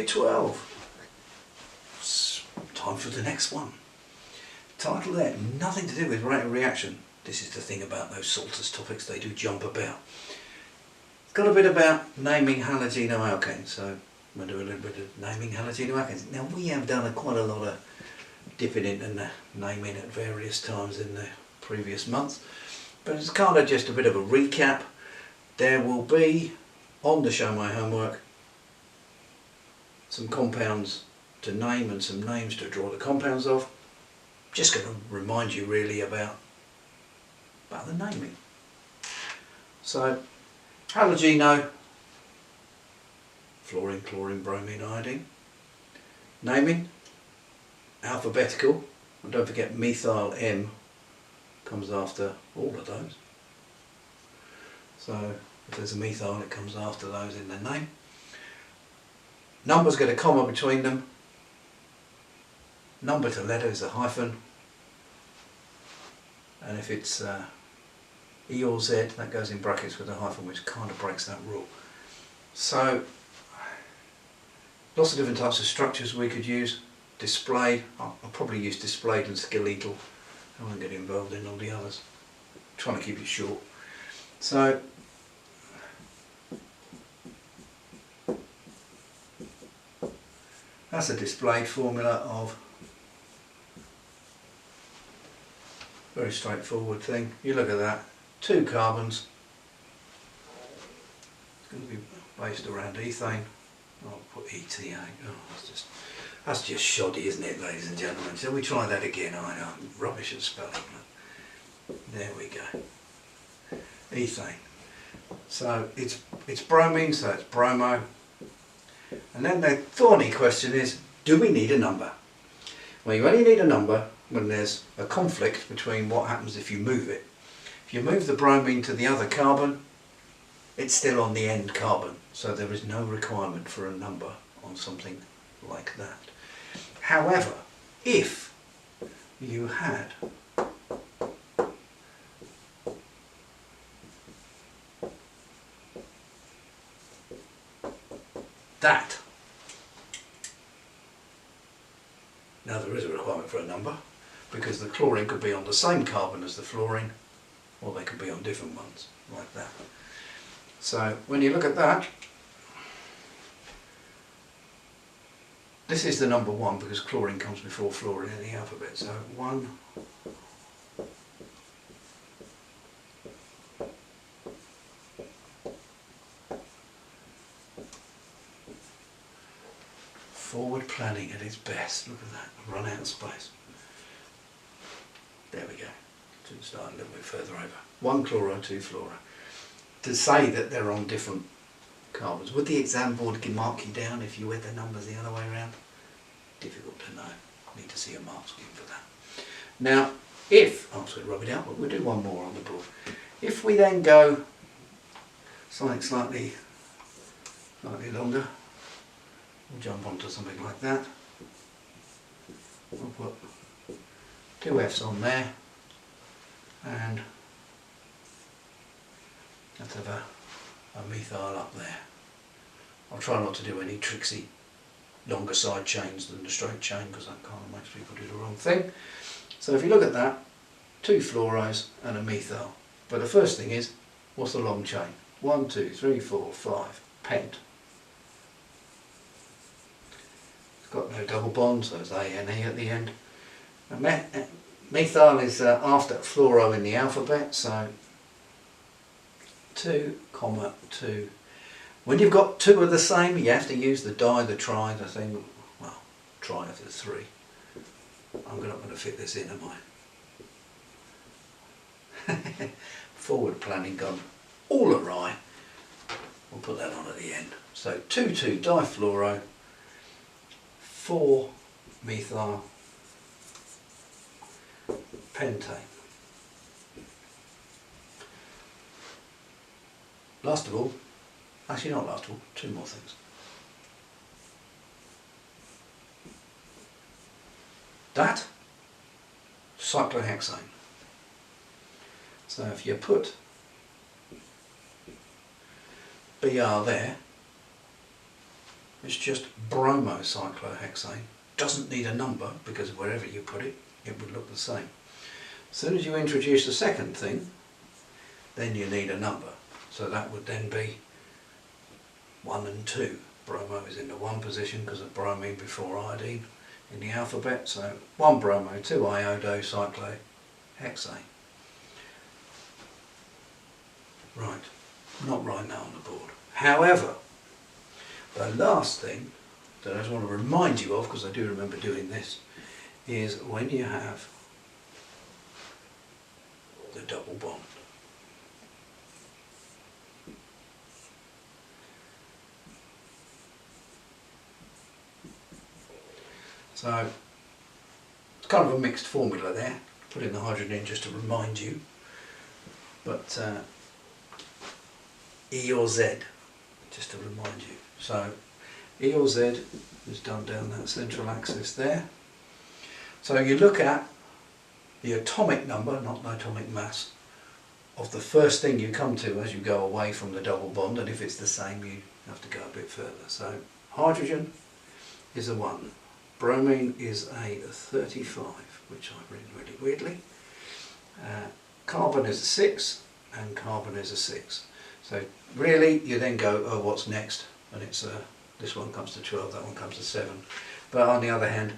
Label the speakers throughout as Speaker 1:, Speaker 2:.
Speaker 1: Unit 12. It's time for the next one. Title there, nothing to do with rate of reaction. This is the thing about those Salters topics, they do jump about. It's got a bit about naming halogenoalkanes, so we'll do a little bit of naming halogenoalkanes. Now we have done quite a lot of dipping into the naming at various times in the previous months, but it's kind of just a bit of a recap. There will be, on the Show My Homework, some compounds to name and some names to draw the compounds of. Just going to remind you really about the naming. So, halogeno, fluorine, chlorine, bromine, iodine. Naming, alphabetical, and don't forget methyl M comes after all of those. So if there's a methyl, it comes after those in the name. Numbers get a comma between them. Number to letter is a hyphen, and if it's E or Z, that goes in brackets with a hyphen, which kind of breaks that rule. So lots of different types of structures we could use. Displayed, I'll probably use displayed and skeletal. I won't get involved in all the others. I'm trying to keep it short. So that's a displayed formula of very straightforward thing. You look at that, 2 carbons. It's going to be based around ethane. I'll put ETA. Oh, that's just shoddy, isn't it, ladies and gentlemen? Shall we try that again? I know, I'm rubbish at spelling. There we go. Ethane. So it's bromine, so it's bromo. And then the thorny question is, do we need a number? Well, you only need a number when there's a conflict between what happens if you move it. If you move the bromine to the other carbon, it's still on the end carbon, so there is no requirement for a number on something like that. However, if you had that, now there is a requirement for a number, because the chlorine could be on the same carbon as the fluorine, or they could be on different ones, like that. So when you look at that, this is the number 1 because chlorine comes before fluorine in the alphabet. So 1, forward planning at its best. Look at that, I've run out of space. There we go. Should start a little bit further over. 1 chloro, 2 fluoro. To say that they're on different carbons. Would the exam board mark you down if you read the numbers the other way around? Difficult to know. Need to see a mark scheme for that. Now, if, I'm just going to rub it out, but we'll do one more on the board. If we then go something slightly longer, we'll jump onto something like that. We'll put 2 F's on there, and let's have a methyl up there. I'll try not to do any tricksy longer side chains than the straight chain, because that kind of makes people do the wrong thing. So if you look at that, 2 fluoros and a methyl. But the first thing is, what's the long chain? 1, 2, 3, 4, 5, pent. It's got no double bond, so it's ANE at the end. And methyl is after fluoro in the alphabet, so 2, 2. When you've got 2 of the same, you have to use the di, the tri, the thing. Well, try if there's 3. I'm not going to fit this in, am I? Forward planning gone all awry. We'll put that on at the end. So 2,2 difluoro, 4 methyl pentane. Last of all, actually not last of all, 2 more things. That, cyclohexane. So if you put Br there, It's just bromocyclohexane. Doesn't need a number because wherever you put it, it would look the same. As soon as you introduce the second thing, then you need a number. So that would then be 1 and 2. Bromo is in the 1 position because of bromine before iodine in the alphabet. So 1 bromo, 2 iodocyclohexane. Right, not right now on the board. However, the last thing that I just want to remind you of, because I do remember doing this, is when you have the double bond. So it's kind of a mixed formula there. Put in the hydrogen in just to remind you, but E or Z, just to remind you. So E or Z is done down that central axis there. So you look at the atomic number, not the atomic mass, of the first thing you come to as you go away from the double bond, and if it's the same you have to go a bit further. So hydrogen is a 1, bromine is a 35, which I've written really weirdly, carbon is a 6, and carbon is a 6. So really you then go, oh, what's next? And it's this one comes to 12, that one comes to 7. But on the other hand,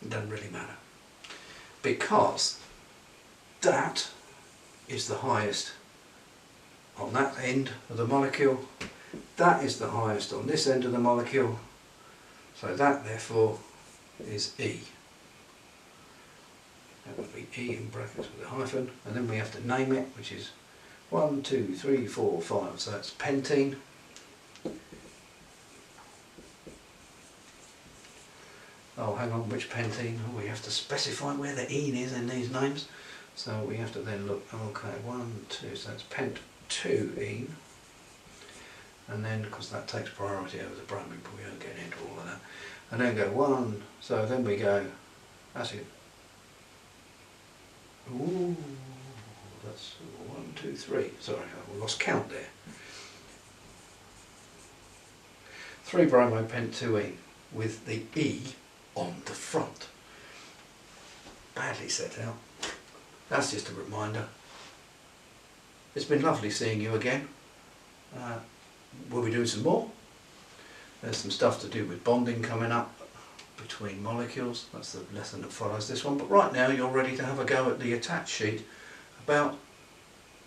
Speaker 1: it doesn't really matter, because that is the highest on that end of the molecule, that is the highest on this end of the molecule, so that therefore is E. That would be E in brackets with a hyphen, and then we have to name it, which is 1, 2, 3, 4, 5, so that's pentene. Oh, hang on, which pentene? Oh, we have to specify where the ene is in these names. So we have to then look, okay, 1, 2, so that's pent2ene. And then, because that takes priority over the bromine, but we won't get into all of that. And then go 1, so then we go, that's it. Ooh, that's 1, 2, 3. Sorry, I lost count there. 3 bromopent2ene with the E on the front. Badly set out. That's just a reminder. It's been lovely seeing you again. We'll be doing some more. There's some stuff to do with bonding coming up between molecules. That's the lesson that follows this one. But right now you're ready to have a go at the attached sheet about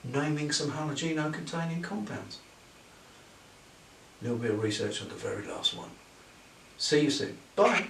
Speaker 1: naming some halogenocontaining compounds. A little bit of research on the very last one. See you soon. Bye.